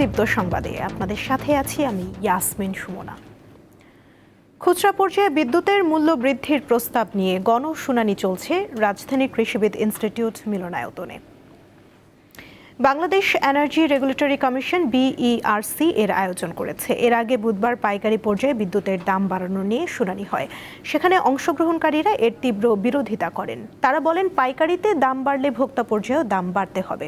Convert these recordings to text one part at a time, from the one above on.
দীপ্ত সংবাদে আপনাদের সাথে আছি আমি ইয়াসমিন সুমনা। খুচরা পর্যায়ে বিদ্যুতের মূল্য বৃদ্ধির প্রস্তাব নিয়ে গণশুনানি চলছে রাজধানীর কৃষিবিদ ইনস্টিটিউট মিলনায়তনে। Bangladesh energy regulatory commission BERC এর আয়োজন করেছে। এর আগে বুধবার পাইকারি পর্যায়ে বিদ্যুতের দাম বাড়ানো নিয়ে শুনানি হয়। সেখানে অংশগ্রহণকারীরা এর তীব্র বিরোধিতা করেন। তারা বলেন, পাইকারিতে দাম বাড়লে ভোক্তা পর্যায়েও দাম বাড়তে হবে।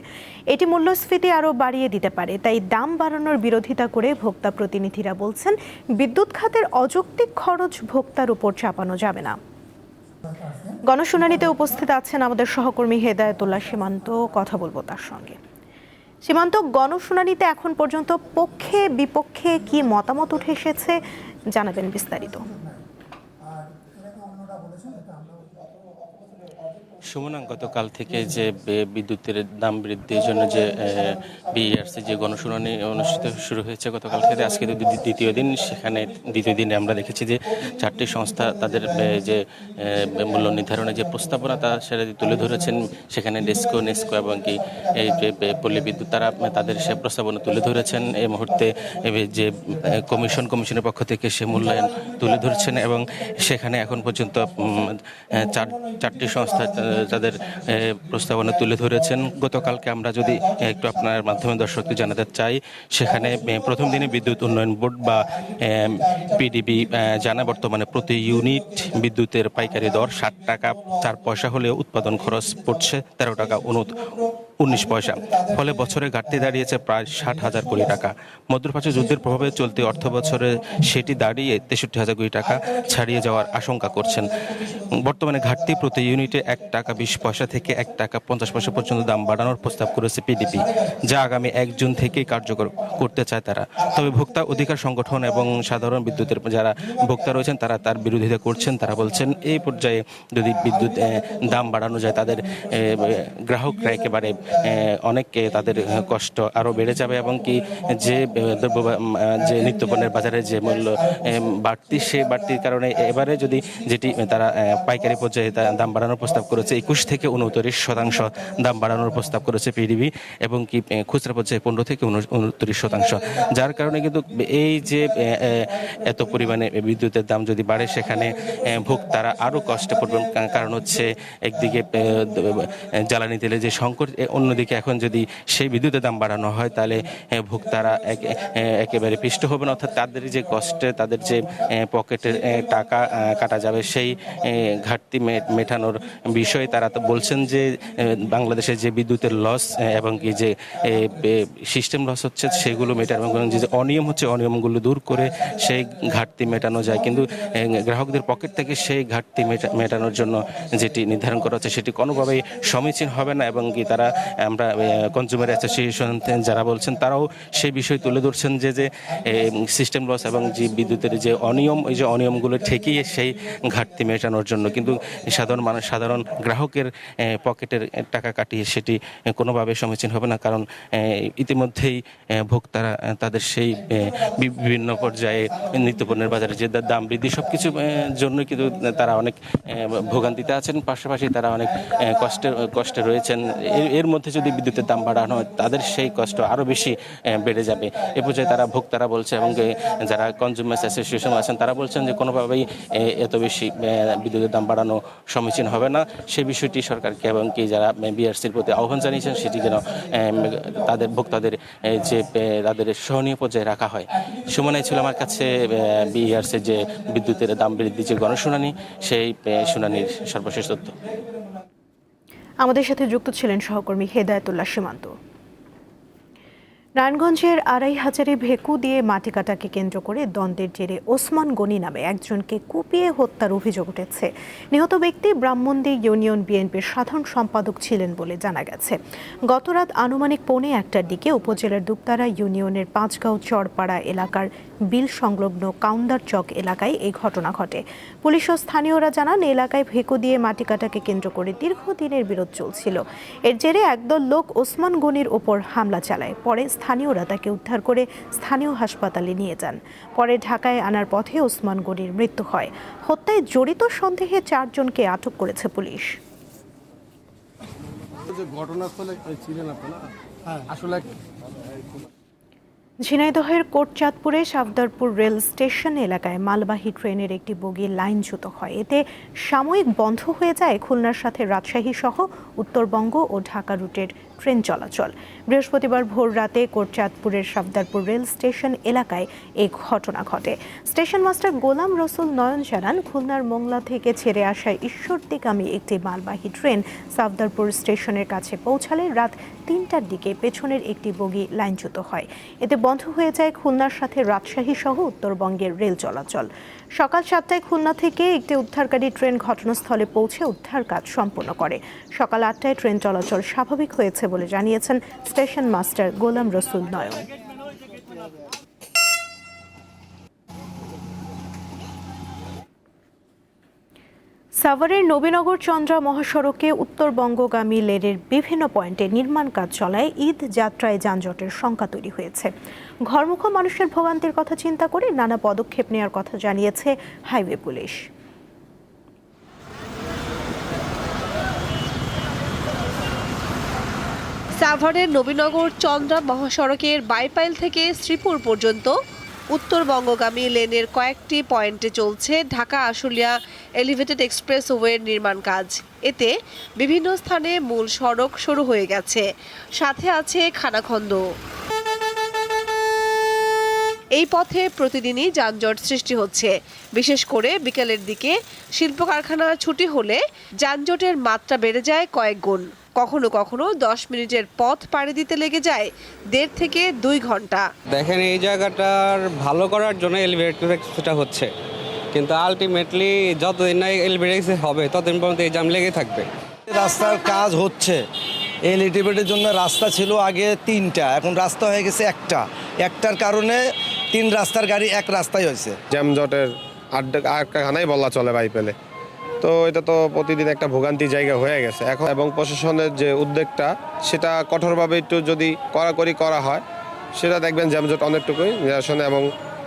এটি মূল্যস্ফীতি আরও বাড়িয়ে দিতে পারে। তাই দাম বাড়ানোর বিরোধিতা করে ভোক্তা প্রতিনিধিরা বলছেন, বিদ্যুৎ খাতের অযৌক্তিক খরচ ভোক্তার উপর চাপানো যাবে না। গণশুনানিতে উপস্থিত আছেন আমাদের সহকর্মী হেদায়েতুল্লাহ সীমান্ত। কথা বলবো তার সঙ্গে। সীমান্ত, গণশুনানিতে এখন পর্যন্ত পক্ষে বিপক্ষে কি মতামত উঠে এসেছে, জানাবেন বিস্তারিত। সুমনা, গতকাল থেকে যে বিদ্যুতের দাম বৃদ্ধির জন্য যে BERC যে গণশুনানি অনুষ্ঠিত শুরু হয়েছে গতকাল থেকে, আজকে দ্বিতীয় দিন। সেখানে দ্বিতীয় দিনে আমরা দেখেছি যে 4টি সংস্থা তাদের যে মূল্য নির্ধারণের যে প্রস্তাবনা তা সেটা তুলে ধরেছেন। সেখানে ডেস্কো, নেস্কো এবং কি এই যে পল্লী বিদ্যুৎ, তারা তাদের সে প্রস্তাবনা তুলে ধরেছেন। এই মুহূর্তে যে কমিশনের পক্ষ থেকে সে মূল্যায়ন তুলে ধরছেন এবং সেখানে এখন পর্যন্ত 4টি সংস্থা তাদের প্রস্তাবনা তুলে ধরেছেন। গতকালকে আমরা যদি একটু আপনার মাধ্যমে দর্শককে জানাতে চাই, সেখানে প্রথম দিনে বিদ্যুৎ উন্নয়ন বোর্ড বা PDB জানায় বর্তমানে প্রতি ইউনিট বিদ্যুতের পাইকারি দর 60 টাকা 4 পয়সা হলেও উৎপাদন খরচ পড়ছে 13 টাকা 19 পয়সা। ফলে বছরে ঘাটতি দাঁড়িয়েছে প্রায় 60,000 কোটি টাকা। মধ্যপ্রাচ্য যুদ্ধের প্রভাবে চলতি অর্থ বছরে সেটি দাঁড়িয়ে 63,000 কোটি টাকা ছাড়িয়ে যাওয়ার আশঙ্কা করছেন। বর্তমানে ঘাটতি প্রতি ইউনিটে 1 টাকা 20 পয়সা থেকে 1 টাকা 50 পয়সা পর্যন্ত দাম বাড়ানোর প্রস্তাব করেছে PDB, যা আগামী 1 জুন থেকেই কার্যকর করতে চায় তারা। তবে ভোক্তা অধিকার সংগঠন এবং সাধারণ বিদ্যুতের যারা ভোক্তা রয়েছেন তারা তার বিরোধিতা করছেন। তারা বলছেন, এই পর্যায়ে যদি বিদ্যুৎ দাম বাড়ানো যায়, তাদের গ্রাহকরা একেবারে অনেকে তাদের কষ্ট আরও বেড়ে যাবে এবং কি যে নিত্যপণ্যের বাজারে যে মূল্য বাড়তি, সে বাড়তির কারণে এবারে যদি যেটি তারা পাইকারি পর্যায়ে দাম বাড়ানোর প্রস্তাব করেছে 21 থেকে 29% দাম বাড়ানোর প্রস্তাব করেছে PDB এবং কি খুচরা পর্যায়ে 15 থেকে 29%, যার কারণে কিন্তু এই যে এত পরিমাণে বিদ্যুতের দাম যদি বাড়ে, সেখানে ভোক্তারা আরও কষ্টে পড়বেন। কারণ হচ্ছে একদিকে জ্বালানি তেলের যে সংকট, অন্যদিকে এখন যদি সেই বিদ্যুতের দাম বাড়ানো হয় তাহলে ভোক্তারা একেবারে পিষ্ট হবেন। অর্থাৎ তাদের যে কষ্টে, তাদের যে পকেটের টাকা কাটা যাবে, সেই ঘাটতি মেটানোর বিষয়ে তারা তো বলছেন যে বাংলাদেশের যে বিদ্যুতের লস এবং কি যে সিস্টেম লস হচ্ছে সেগুলো মেটানো এবং যে অনিয়ম হচ্ছে অনিয়মগুলো দূর করে সেই ঘাটতি মেটানো যায়। কিন্তু গ্রাহকদের পকেট থেকে সেই ঘাটতি মেটানোর জন্য যেটি নির্ধারণ করা হচ্ছে সেটি কোনোভাবেই সমীচীন হবে না এবং কি তারা, আমরা কনজিউমার অ্যাসোসিয়েশন যারা বলছেন, তারাও সেই বিষয় তুলে ধরছেন যে সিস্টেম লস এবং যে বিদ্যুতের যে অনিয়ম, ওই যে অনিয়মগুলো ঠেকিয়ে সেই ঘাটতি মেটানোর জন্য। কিন্তু সাধারণ গ্রাহকের পকেটের টাকা কাটিয়ে সেটি কোনোভাবে সমীচীন হবে না, কারণ ইতিমধ্যেই ভোক্তারা তাদের সেই বিভিন্ন পর্যায়ে নিত্যপণ্যের বাজারে যে দাম বৃদ্ধি, সব কিছু জন্য কিন্তু তারা অনেক ভোগান্তিতে আছেন। পাশাপাশি তারা অনেক কষ্টে রয়েছেন। এর মধ্যে যদি বিদ্যুতের দাম বাড়ানো হয়, তাদের সেই কষ্ট আরও বেশি বেড়ে যাবে। এ পর্যায়ে ভোক্তারা বলছে এবং যারা কনজিউমার অ্যাসোসিয়েশন আছেন তারা বলছেন যে কোনোভাবেই এত বেশি বিদ্যুতের দাম বাড়ানো সমীচীন হবে না। সেই বিষয়টি সরকারকে এবং কি যারা BERCর প্রতি আহ্বান জানিয়েছেন, সেটি যেন তাদের ভোক্তাদের যে তাদের সহনীয় পর্যায়ে রাখা হয়। সুমনাই ছিল আমার কাছে BERCর যে বিদ্যুতের দাম বৃদ্ধি যে গণশুনানি, সেই শুনানির সর্বশেষ তথ্য। আমাদের সাথে যুক্ত ছিলেন সহকর্মী হেদায়েতুল্লাহ সীমান্ত। নারায়ণগঞ্জের আড়াইহাজারে ভেকু দিয়ে মাটি কাটাকে কেন্দ্র করে দ্বন্দ্বের জেরে ওসমান গনি নামে একজনকে কুপিয়ে হত্যার অভিযোগ উঠেছে। নিহত ব্যক্তি ব্রাহ্মণদী ইউনিয়ন বিএনপির সাধারণ সম্পাদক ছিলেন বলে জানা গেছে। গতরাত আনুমানিক 1:45টার দিকে উপজেলার দুপতারা ইউনিয়নের পাঁচগাঁও চরপাড়া এলাকার বিল সংলগ্ন কাউন্দার চক এলাকায় এই ঘটনা ঘটে। পুলিশ ও স্থানীয়রা জানান, এলাকায় ভেকু দিয়ে মাটি কাটাকে কেন্দ্র করে দীর্ঘদিনের বিরোধ চলছিল। এর জেরে একদল লোক ওসমান গনির ওপর হামলা চালায়। পরে স্থানীয়রা তাকে উদ্ধার করে স্থানীয় হাসপাতালে নিয়ে যান। পরে ঢাকায় আনার পথে ওসমান গনির মৃত্যু হয়। হত্যায় জড়িত সন্দেহে 4 জনকে আটক করেছে পুলিশ। ঘটনাস্থলে ছিলেন আপনারা? আসলে ঝিনাইদহের কোটচাঁদপুরে সাবদারপুর রেল স্টেশন এলাকায় মালবাহী ট্রেনের একটি বগি লাইনচ্যুত হয়। এতে সাময়িক বন্ধ হয়ে যায় খুলনার সাথে রাজশাহী সহ উত্তরবঙ্গ ও ঢাকা রুটের ট্রেন চলাচল। বৃহস্পতিবার ভোর রাতে কোটচাঁদপুরের সাবদারপুর রেল স্টেশন এলাকায় এই ঘটনা ঘটে। স্টেশন মাস্টার গোলাম রসুল নয়ন জানান, খুলনার মোংলা থেকে ছেড়ে আসা ঈশ্বরদীগামী একটি মালবাহী ট্রেন সাবদারপুর স্টেশনের কাছে পৌঁছালে রাত ৩টার দিকে পেছনের একটি বগি লাইনচ্যুত হয়। এতে বন্ধ হয়ে যায় খুলনার সাথে রাজশাহী সহ উত্তরবঙ্গের রেল চলাচল। সকাল 7টায় খুলনা থেকে একটি উদ্ধারকারী ট্রেন ঘটনাস্থলে পৌঁছে উদ্ধার কাজ সম্পন্ন করে। সকাল 8টায় ট্রেন চলাচল স্বাভাবিক হয়েছে বলে জানিয়েছেন স্টেশন মাস্টার গোলাম রসুল নয়ন। সাভারের নবীনগর চন্দ্রা মহাসড়কে উত্তরবঙ্গগামী লেনের বিভিন্ন পয়েন্টে নির্মাণ কাজ চলায় ঈদ যাত্রায় যানজটের শঙ্কা তৈরি হয়েছে। ঘরমুখো মানুষের ভোগান্তির কথা চিন্তা করে নানা পদক্ষেপ নেওয়ার কথা জানিয়েছে হাইওয়ে পুলিশ। সাভারের নবীনগর চন্দ্রা মহাসড়কের বাইপাইল থেকে শ্রীপুর পর্যন্ত উত্তরবঙ্গগামী লেনের কয়েকটি পয়েন্টে চলছে ঢাকা আশুলিয়া এলিভেটেড এক্সপ্রেসওয়ের নির্মাণ কাজ। এতে বিভিন্ন স্থানে মূল সড়ক শুরু হয়ে গেছে, সাথে আছে খানাখন্দ। এই পথে প্রতিদিনই যানজট সৃষ্টি হচ্ছে। বিশেষ করে বিকেলের দিকে শিল্প কারখানা ছুটি হলে যানজটের মাত্রা বেড়ে যায় কয়েক গুণ। কখনো কখনো 10 মিনিটের পথ পাড়ি দিতে লেগে যায় 1.5 থেকে 2 ঘন্টা। দেখেন, এই জায়গাটার ভালো করার জন্য এলিভেটেড হচ্ছে, কিন্তু আলটিমেটলি যতদিন না এলিভেটেড হবে ততদিন পর্যন্ত এই জ্যাম লেগে থাকবে। রাস্তার কাজ হচ্ছে। এই এলিভেটেডের জন্য রাস্তা ছিল আগে 3টা, এখন রাস্তা হয়ে গেছে একটার কারণে 3 রাস্তার গাড়ি এক রাস্তায় হয়েছে। জ্যামজটের আড্ডাখানাই বলা চলে বাইপেলে। তো এটা তো প্রতিদিন একটা ভোগান্তি জায়গা হয়ে গেছে এখন, এবং প্রশাসনের যে উদ্যোগটা সেটা কঠোরভাবে একটু যদি কড়াকড়ি করা হয়, সেটা দেখবেন জ্যামজট অনেকটুকুই নিরসনে এবং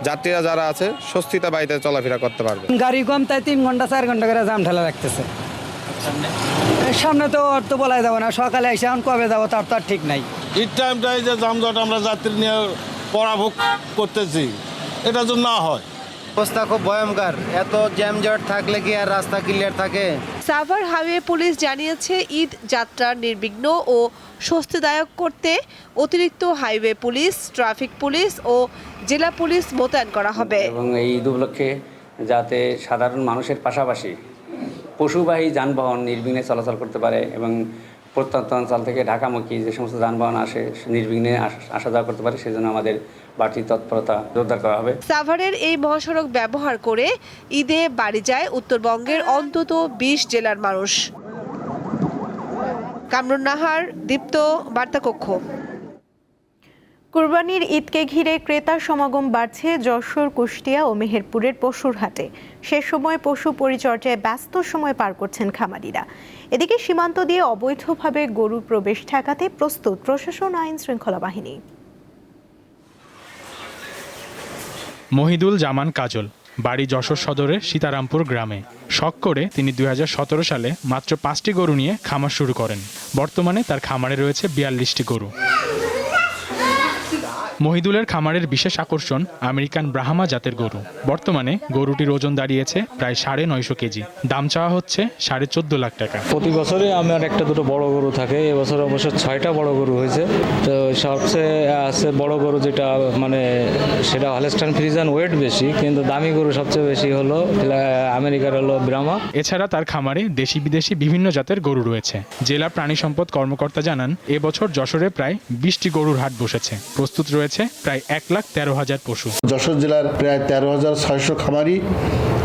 যাত্রীরা যারা আছে স্বস্তিতে বাড়িতে চলাফেরা করতে পারবে। গাড়ি কম, তাই 3 ঘন্টা 4 ঘন্টা করে জাম ঠেলা রাখতেছে। সামনে তো বলাই যাবে না, সকালে এসে এখন কবে যাবো তার তো আর ঠিক নাই। ঈদ টাইমটাই যে যানজট আমরা যাত্রী নিয়ে পরাভোগ করতেছি, এটা যদি না হয় অবস্থা খুব ভয়ঙ্কর। এত জ্যামজট থাকলে কি আর রাস্তা ক্লিয়ার থাকে? সাভার হাইওয়ে পুলিশ জানিয়েছে, ঈদ যাত্রার নির্বিঘ্ন ও স্বস্তিদায়ক করতে অতিরিক্ত হাইওয়ে পুলিশ, ট্রাফিক পুলিশ ও জেলা পুলিশ মোতায়েন করা হবে। এবং এই ঈদ উপলক্ষে যাতে সাধারণ মানুষের পাশাপাশি পশুবাহী যানবাহন নির্বিঘ্নে চলাচল করতে পারে এবং প্রত্যন্ত অঞ্চল থেকে ঢাকামুখী যে সমস্ত যানবাহন আসে নির্বিঘ্নে আসা যাওয়া করতে পারে, সেজন্য আমাদের বাড়তি তৎপরতা জোরদার করা হবে। সাভারের এই মহাসড়ক ব্যবহার করে ঈদে বাড়ি যায় উত্তরবঙ্গের অন্তত 20 জেলার মানুষ। কামরুন নাহার, দীপ্ত, বার্তা কক্ষ। কুরবানির ঈদকে ঘিরে ক্রেতার সমাগম বাড়ছে যশোর, কুষ্টিয়া ও মেহেরপুরের পশুর হাটে। সে সময় পশু পরিচর্যায় ব্যস্ত সময় পার করছেন খামারিরা। এদিকে সীমান্ত দিয়ে অবৈধভাবে গরুর প্রবেশ ঠেকাতে প্রস্তুত প্রশাসন, আইন শৃঙ্খলা বাহিনী। মহিদুল জামান কাজল, বাড়ি যশোর সদরের সীতারামপুর গ্রামে। শখ করে তিনি 2017 সালে মাত্র 5টি গরু নিয়ে খামার শুরু করেন। বর্তমানে তার খামারে রয়েছে 42টি গরু। মহিদুলের খামারের বিশেষ আকর্ষণ আমেরিকান ব্রাহ্মা জাতের গরু। বর্তমানে গরুটির ওজন দাঁড়িয়েছে প্রায় 950 কেজি। দাম চাওয়া হচ্ছে 14.5 লাখ টাকা। প্রতি বছরে আমার একটা দুটো বড় গরু থাকে, এবছর অবশ্য 6টা বড় গরু হয়েছে। তো সবচেয়ে আছে বড় গরু যেটা মানে সেটা হলস্টাইন ফ্রিজিয়ান, ওয়েট বেশি, কিন্তু দামি গরু সবচেয়ে বেশি হলো আমেরিকার হলো ব্রাহ্মা। এছাড়া তার খামারে দেশি বিদেশি বিভিন্ন জাতের গরু রয়েছে। জেলা প্রাণী সম্পদ কর্মকর্তা জানান, এবছর যশোরে প্রায় 20টি গরুর হাট বসেছে। প্রস্তুত রয়েছে প্রায় 1,13,000 পশু। যশোর জেলার প্রায় 13,600 খামারি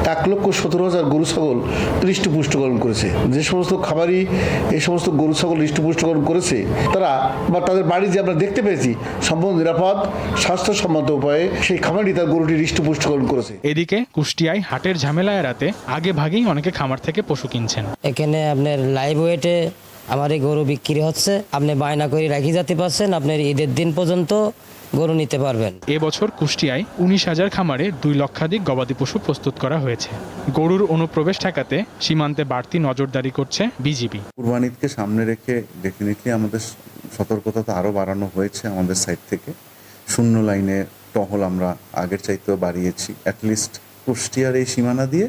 1,17,000 গরু ছাগল হৃষ্টপুষ্টকরণ করেছে। যে সমস্ত খামারি এই সমস্ত গরু ছাগল হৃষ্টপুষ্টকরণ করেছে, তারা বা তাদের বাড়ি যে আমরা দেখতে পেয়েছি সম্পূর্ণ নিরাপদ স্বাস্থ্যসম্মত উপায়ে সেই খামারি তার গরুটি হৃষ্টপুষ্টকরণ করেছে। এদিকে কুষ্টিয়ায় হাটের ঝামেলা এড়াতে আগে ভাগেই অনেকে খামার থেকে পশু কিনছেন। এখানে আপনার লাইভ ওয়েটে আমার এই গরু বিক্রি হচ্ছে, আপনি বায়না করে রাখি যেতে পারছেন, আপনার ঈদের দিন পর্যন্ত গরু নিতে পারবেন। এবছর কুষ্টিয়ায় 19,000 খামারে 2 লক্ষাধিক গবাদি পশু প্রস্তুত করা হয়েছে। গরুর অনুপ্রবেশ ঠেকাতে সীমান্তে বাড়তি নজরদারি করছে বিজিবি। কুরবানিকে সামনে রেখে ডেফিনেটলি আমাদের সতর্কতা আরও বাড়ানো হয়েছে আমাদের সাইড থেকে। শূন্য লাইনে টহল আমরা আগের চাইতেও বাড়িয়েছি। অ্যাটলিস্ট কুষ্টিয়ার এই সীমানা দিয়ে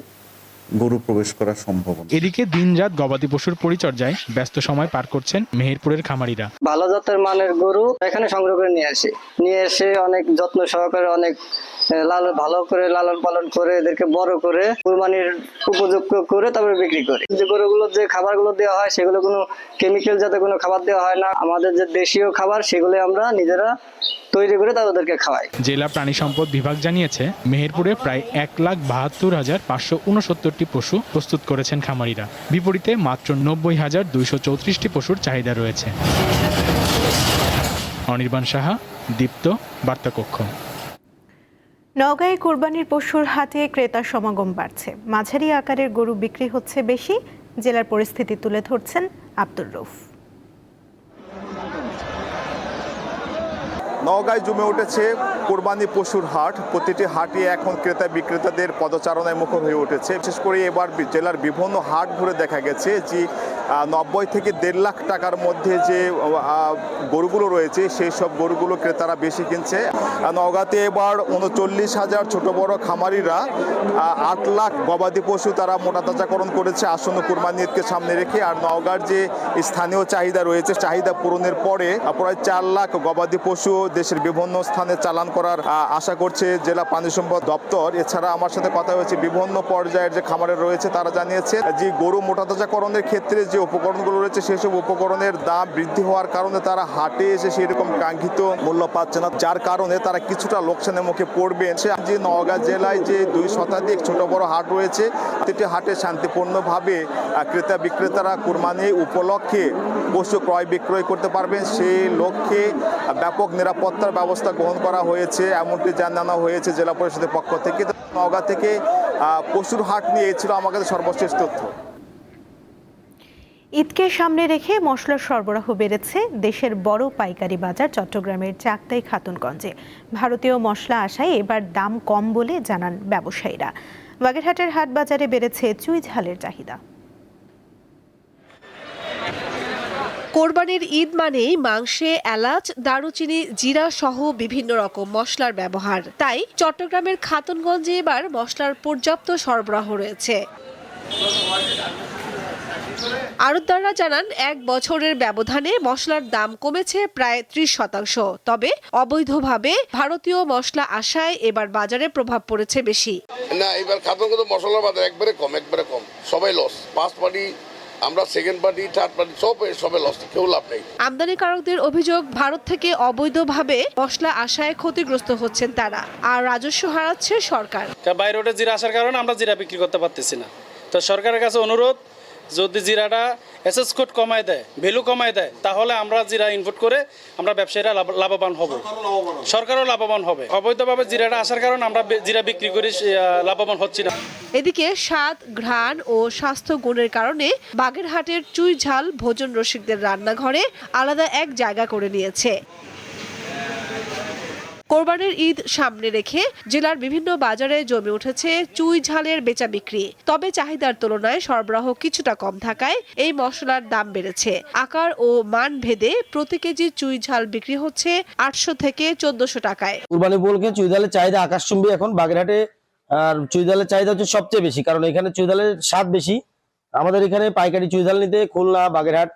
গরু প্রবেশ করা সম্ভব। এদিকে দিনরাত গবাদি পশুর পরিচর্যায় ব্যস্ত সময় পার করছেন মেহেরপুরের খামারিরা। ভালো জাতের মানের গরু এখানে সংগ্রহ করে নিয়ে এসে অনেক যত্ন সহকারে অনেক ভালো করে লালন পালন করে এদেরকে বড় করে কুরবানির উপযুক্ত করে তারপরে বিক্রি করে। যে গরুগুলো যে খাবারগুলো দেওয়া হয় সেগুলো কোনো কেমিক্যাল জাতীয় কোনো খাবার দেওয়া হয় না। আমাদের যে দেশীয় খাবার সেগুলো আমরা নিজেরা তৈরি করে তাদেরকে খাওয়াই। জেলা প্রাণী সম্পদ বিভাগ জানিয়েছে মেহেরপুরে প্রায় 1,72,569টি পশু প্রস্তুত করেছেন খামারিরা। বিপরীতে মাত্র 90,234টি পশুর চাহিদা রয়েছে। অনির্বাণ সাহা, দীপ্ত, বার্তাকক্ষ। নওগাঁয় কোরবানির পশুর হাটে ক্রেতার সমাগম বাড়ছে। মাঝারি আকারের গরু বিক্রি হচ্ছে বেশি। জেলার পরিস্থিতি তুলে ধরছেন আব্দুর রউফ। নওগাঁয় জমে উঠেছে কোরবানি পশুর হাট। প্রতিটি হাটই এখন ক্রেতা বিক্রেতাদের পদচারণায় মুখর হয়ে উঠেছে। বিশেষ করে এবার জেলার বিভিন্ন হাট ঘুরে দেখা গেছে যে 90 থেকে 1.5 লাখ টাকার মধ্যে যে গরুগুলো রয়েছে সেই সব গরুগুলো ক্রেতারা বেশি কিনছে। নওগাঁতে এবার 39,000 ছোট বড় খামারিরা 8 লাখ গবাদি পশু তারা মোটাতাজাকরণ করেছে আসন্ন কোরবানি ঈদকে সামনে রেখে। আর নওগাঁর যে স্থানীয় চাহিদা রয়েছে, চাহিদা পূরণের পরে প্রায় 4 লাখ গবাদি পশু দেশের বিভিন্ন স্থানে চালান করার আশা করছে জেলা প্রাণী সম্পদ দপ্তর। এছাড়া আমার সাথে কথা হয়েছে বিভিন্ন পর্যায়ের যে খামারে রয়েছে, তারা জানিয়েছে যে গরু মোটাতাজাকরণের ক্ষেত্রে যে উপকরণগুলো রয়েছে সেসব উপকরণের দাম বৃদ্ধি হওয়ার কারণে তারা হাটে এসে সেরকম কাঙ্ক্ষিত মূল্য পাচ্ছে না, যার কারণে তারা কিছুটা লোকসানের মুখে পড়বে। যে নওগাঁ জেলায় যে 2 শতাধিক ছোট বড় হাট রয়েছে, প্রতিটি হাটে শান্তিপূর্ণভাবে ক্রেতা বিক্রেতারা কোরবানি উপলক্ষে পশু ক্রয় বিক্রয় করতে পারবেন, সেই লক্ষ্যে ব্যাপক নিরাপত্তার ব্যবস্থা গ্রহণ করা হয়েছে, এমনটি জানানো হয়েছে জেলা পরিষদের পক্ষ থেকে। নওগাঁ থেকে পশুর হাট নিয়ে ছিল আমাদের সর্বশেষ তথ্য। ঈদকে সামনে রেখে মশলার সরবরাহ বেড়েছে দেশের বড় পাইকারি বাজার চট্টগ্রামের চাকতাই খাতুনগঞ্জে। ভারতীয় মশলা আসায় এবার দাম কম বলে জানান ব্যবসায়ীরা। বাগেরহাটের হাট বাজারে বেড়েছে চুই ঝালের চাহিদা। কোরবানির ঈদ মানেই মাংসে এলাচ, দারুচিনি, জিরা সহ বিভিন্ন রকম মশলার ব্যবহার। তাই চট্টগ্রামের খাতুনগঞ্জে এবার মশলার পর্যাপ্ত সরবরাহ রয়েছে। আড়তদাররা জানান 1 বছরের ব্যবধানে মশলার দাম কমেছে প্রায় 30%। তবে অবৈধভাবে ভারতীয় মশলা আসায় এবার বাজারে প্রভাব পড়েছে বেশি। না, এবার খাতুনগঞ্জ মশলার বাজার একবারে কম, সবাই লস। ফার্স্ট পার্টি, আমরা সেকেন্ড পার্টি, থার্ড পার্টি সবাই লস, কেউ লাভ নেই। আমদানিকারকদের অভিযোগ, ভারত থেকে অবৈধভাবে মশলা আসায় ক্ষতিগ্রস্ত হচ্ছেন তারা, আর রাজস্ব হারাচ্ছে সরকার। বাইরে জিরা আসার কারণে আমরা জিরা বিক্রি করতে পারতেছি না। তো সরকারের কাছে অনুরোধ, যদি জিরাটা এসএস কোড কমায় দেয়, ভ্যালু কমায় দেয়, তাহলে আমরা জিরা ইনপুট করে আমরা ব্যবসায়ীরা লাভবান হব, সরকারও লাভবান হবে। অবৈধভাবে জিরাটা আসার কারণে আমরা জিরা বিক্রি করে লাভবান হচ্ছি না। এদিকে স্বাদ, ঘ্রাণ ও স্বাস্থ্য গুণের কারণে বাগেরহাটের চুই ঝাল ভোজন রসিকদের রান্নাঘরে আলাদা এক জায়গা করে নিয়েছে। কোরবানির ঈদ সামনে রেখে জেলার বিভিন্ন বাজারে জমে উঠেছে চুই ঝালের বেচা বিক্রি। তবে চাহিদার তুলনায় সরবরাহ কিছুটা কম থাকায় এই মশলার দাম বেড়েছে। আকার ও মান ভেদে প্রতি কেজি চুই ঝাল বিক্রি হচ্ছে 800 থেকে 1400 টাকায়। কোরবানি উপলক্ষে চুই ঝালের চাহিদা আকাশচুম্বী এখন বাগেরহাটে। আর চুই ঝালের চাহিদা হচ্ছে সবচেয়ে বেশি, কারণ এখানে চুই ঝালের স্বাদ বেশি। আমাদের এখানে পাইকারি চুই ঝাল নিতে খুলনা, বাগেরহাট,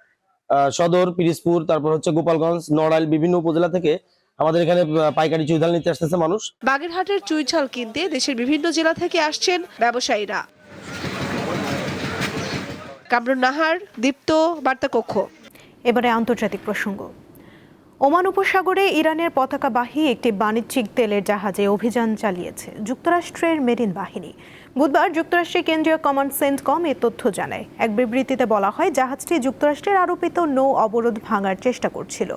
সদর, পিরিজপুর, তারপর হচ্ছে গোপালগঞ্জ, নড়াইল বিভিন্ন উপজেলা থেকে আমাদের এখানে পাইকারি চুই ঝাল নিতে আসতেছে মানুষ। বাগেরহাটের চুই ঝাল কিনতে দেশের বিভিন্ন জেলা থেকে আসছেন ব্যবসায়ীরা। কামরুন নাহার, দীপ্ত, বার্তাকক্ষ। এবারে আন্তর্জাতিক প্রসঙ্গ। ওমান উপসাগরে ইরানের পতাকাবাহী একটি বাণিজ্যিক তেলের জাহাজে অভিযান চালিয়েছে যুক্তরাষ্ট্রের মেরিন বাহিনী। বুধবার যুক্তরাষ্ট্রের কেন্দ্রীয় কমান্ড সেন্টকম এ তথ্য জানায়। এক বিবৃতিতে বলা হয়, জাহাজটি যুক্তরাষ্ট্রের আরোপিত নৌ অবরোধ ভাঙার চেষ্টা করছিল।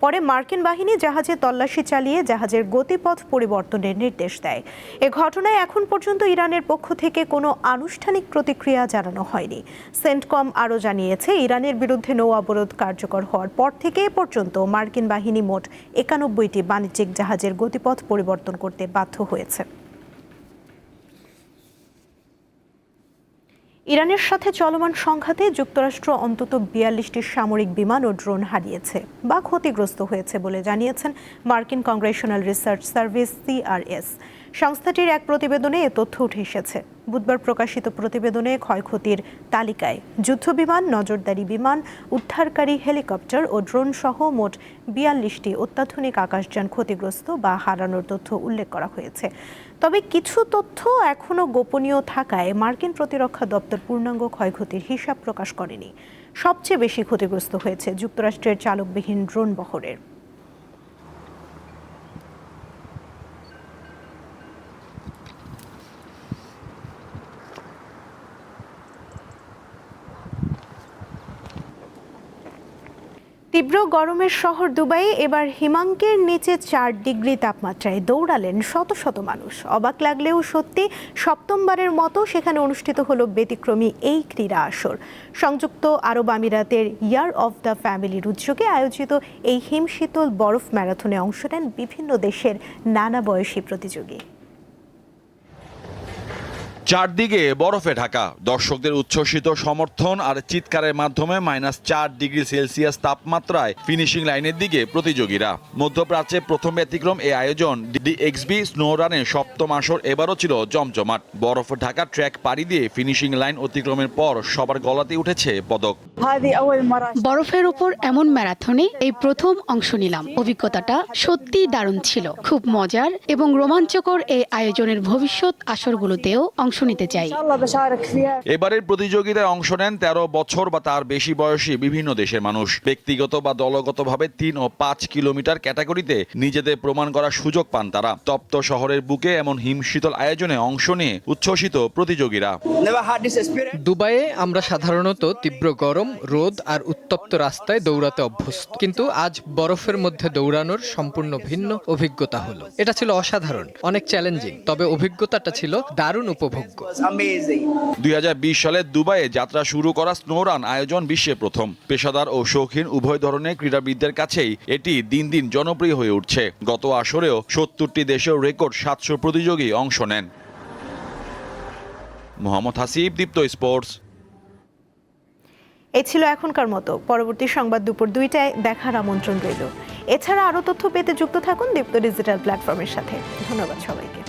পরে মার্কিন বাহিনী জাহাজে তল্লাশি চালিয়ে জাহাজের গতিপথ পরিবর্তনের নির্দেশ দেয়। এ ঘটনায় এখন পর্যন্ত ইরানের পক্ষ থেকে কোনো আনুষ্ঠানিক প্রতিক্রিয়া জানানো হয়নি। সেন্টকম আরও জানিয়েছে, ইরানের বিরুদ্ধে নৌ অবরোধ কার্যকর হওয়ার পর থেকে এ পর্যন্ত মার্কিন বাহিনী মোট 91টি বাণিজ্যিক জাহাজের গতিপথ পরিবর্তন করতে বাধ্য হয়েছে। ইরানের সাথে চলমান সংঘাতে যুক্তরাষ্ট্র অন্তত 42টি সামরিক বিমান ও ড্রোন হারিয়েছে বা ক্ষতিগ্রস্ত হয়েছে বলে জানিয়েছেন মার্কিন কংগ্রেশনাল রিসার্চ সার্ভিস CRS। সংস্থাটির এক প্রতিবেদনে এ তথ্য উঠে এসেছে। বুধবার প্রকাশিত প্রতিবেদনে ক্ষয়ক্ষতির তালিকায় যুদ্ধবিমান, নজরদারি বিমান, উদ্ধারকারী হেলিকপ্টার ও ড্রোন সহ মোট 42টি অত্যাধুনিক আকাশযান ক্ষতিগ্রস্ত বা হারানোর তথ্য উল্লেখ করা হয়েছে। তবে কিছু তথ্য এখনও গোপনীয় থাকায় মার্কিন প্রতিরক্ষা দপ্তর পূর্ণাঙ্গ ক্ষয়ক্ষতির হিসাব প্রকাশ করেনি। সবচেয়ে বেশি ক্ষতিগ্রস্ত হয়েছে যুক্তরাষ্ট্রের চালকবিহীন ড্রোন বহরের। তীব্র গরমের শহর দুবাইয়ে এবার হিমাঙ্কের নিচে 4 ডিগ্রি তাপমাত্রায় দৌড়ালেন শত শত মানুষ। অবাক লাগলেও সত্যি, সপ্তমবারের মতো সেখানে অনুষ্ঠিত হলো ব্যতিক্রমী এই ক্রীড়া আসর। সংযুক্ত আরব আমিরাতের ইয়ার অফ দ্য ফ্যামিলির উদ্যোগে আয়োজিত এই হিমশীতল বরফ ম্যারাথনে অংশ নেন বিভিন্ন দেশের নানা বয়সী প্রতিযোগী। চারদিকে বরফে ঢাকা, দর্শকদের উচ্ছ্বসিত সমর্থন আর চিৎকারের মাধ্যমে -4 ডিগ্রি সেলসিয়াস তাপমাত্রায় ফিনিশিং লাইনের দিকে প্রতিযোগীরা। মধ্যপ্রাচ্যে প্রথম ব্যতিক্রম এই আয়োজন। DXB স্নো রানের সপ্তম আসর এবারও ছিল জমজমাট। বরফ ঢাকা ট্র্যাক পাড়ি দিয়ে ফিনিশিং লাইন অতিক্রমের পর সবার গলাতে উঠেছে পদক। বরফের উপর এমন ম্যারাথনে এই প্রথম অংশ নিলাম। অভিজ্ঞতাটা সত্যিই দারুণ ছিল, খুব মজার এবং রোমাঞ্চকর। এই আয়োজনের ভবিষ্যৎ আসরগুলোতেও অংশ নিতে চাই। এবারের প্রতিযোগিতায় অংশ নেন 13 বছর বা তার বেশি বয়সী বিভিন্ন দেশের মানুষ। ব্যক্তিগত বা দলগতভাবে 3 ও 5 কিলোমিটার ক্যাটাগরিতে নিজেদের প্রমাণ করার সুযোগ পান তারা। তপ্ত শহরের বুকে এমন হিমশীতল আয়োজনে অংশ নিয়ে উচ্ছ্বসিত প্রতিযোগীরা। দুবাইয়ে আমরা সাধারণত তীব্র গরম, রোদ আর উত্তপ্ত রাস্তায় দৌড়াতে অভ্যস্ত, কিন্তু আজ বরফের মধ্যে দৌড়ানোর সম্পূর্ণ ভিন্ন অভিজ্ঞতা হলো। এটা ছিল অসাধারণ, অনেক চ্যালেঞ্জিং, তবে অভিজ্ঞতাটা ছিল দারুণ উপভোগ্য। 2020 সালে দুবাইয়ে যাত্রা শুরু করা স্নো রান আয়োজন বিশ্বে প্রথম। পেশাদার ও শৌখিন উভয় ধরনের ক্রীড়াবিদদের কাছেই এটি দিন দিন জনপ্রিয় হয়ে উঠছে। গত আসরেও 70টি দেশের রেকর্ড 700 প্রতিযোগী অংশ নেন। মোহাম্মদ হাসিব, দীপ্ত স্পোর্টস। এই ছিল এখনকার মতো। পরবর্তী সংবাদ দুপুর 2টায় দেখার আমন্ত্রণ রইল। এছাড়া আরও তথ্য পেতে যুক্ত থাকুন দীপ্ত ডিজিটাল প্ল্যাটফর্মের সাথে। ধন্যবাদ সবাইকে।